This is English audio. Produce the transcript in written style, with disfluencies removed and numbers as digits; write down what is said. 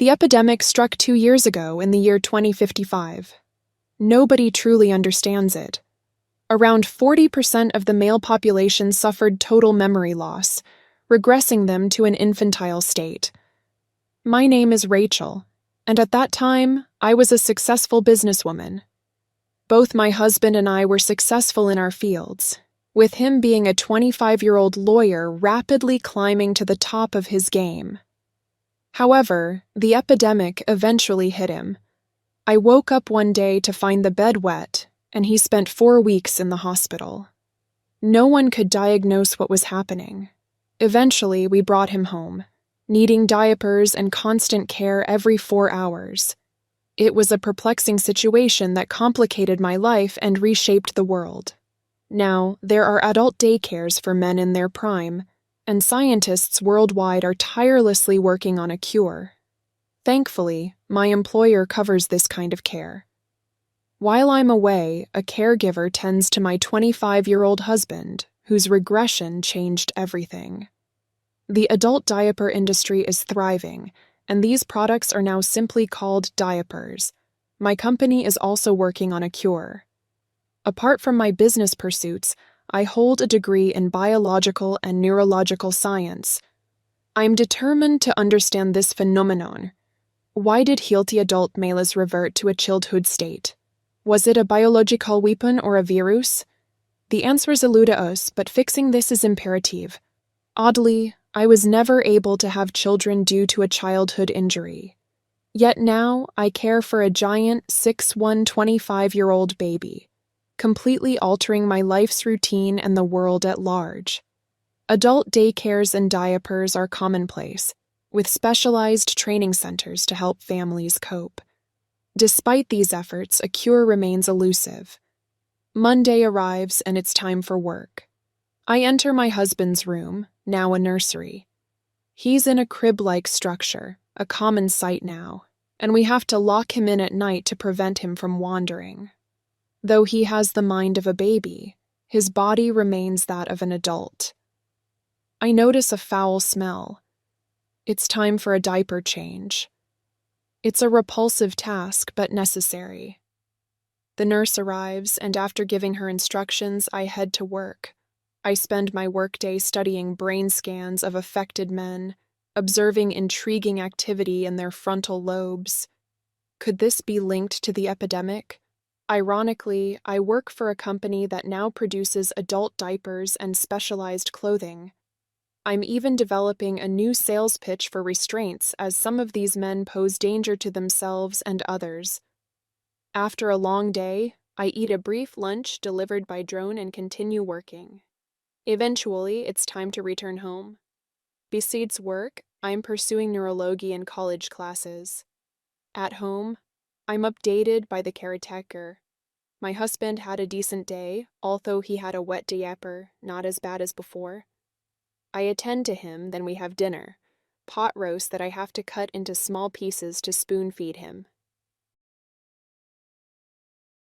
The epidemic struck 2 years ago in the year 2055. Nobody truly understands it. Around 40% of the male population suffered total memory loss, regressing them to an infantile state. My name is Rachel, and at that time, I was a successful businesswoman. Both my husband and I were successful in our fields, with him being a 25-year-old lawyer rapidly climbing to the top of his game. However, the epidemic eventually hit him. I woke up one day to find the bed wet, and he spent 4 weeks in the hospital. No one could diagnose what was happening. Eventually, we brought him home, needing diapers and constant care every 4 hours. It was a perplexing situation that complicated my life and reshaped the world. Now, there are adult daycares for men in their prime, and scientists worldwide are tirelessly working on a cure. Thankfully, my employer covers this kind of care. While I'm away, a caregiver tends to my 25-year-old husband, whose regression changed everything. The adult diaper industry is thriving, and these products are now simply called diapers. My company is also working on a cure. Apart from my business pursuits, I hold a degree in biological and neurological science. I'm determined to understand this phenomenon. Why did healthy adult males revert to a childhood state? Was it a biological weapon or a virus? The answers elude us, but fixing this is imperative. Oddly, I was never able to have children due to a childhood injury. Yet now, I care for a giant 6'1" 25-year-old baby, completely altering my life's routine and the world at large. Adult daycares and diapers are commonplace, with specialized training centers to help families cope. Despite these efforts, a cure remains elusive. Monday arrives and it's time for work. I enter my husband's room, now a nursery. He's in a crib-like structure, a common sight now, and we have to lock him in at night to prevent him from wandering. Though he has the mind of a baby, his body remains that of an adult. I notice a foul smell. It's time for a diaper change. It's a repulsive task, but necessary. The nurse arrives, and after giving her instructions, I head to work. I spend my workday studying brain scans of affected men, observing intriguing activity in their frontal lobes. Could this be linked to the epidemic? Ironically, I work for a company that now produces adult diapers and specialized clothing. I'm even developing a new sales pitch for restraints, as some of these men pose danger to themselves and others. After a long day, I eat a brief lunch delivered by drone and continue working. Eventually, it's time to return home. Besides work, I'm pursuing neurology in college classes. At home, I'm updated by the caretaker. My husband had a decent day, although he had a wet diaper, not as bad as before. I attend to him, then we have dinner, pot roast that I have to cut into small pieces to spoon feed him,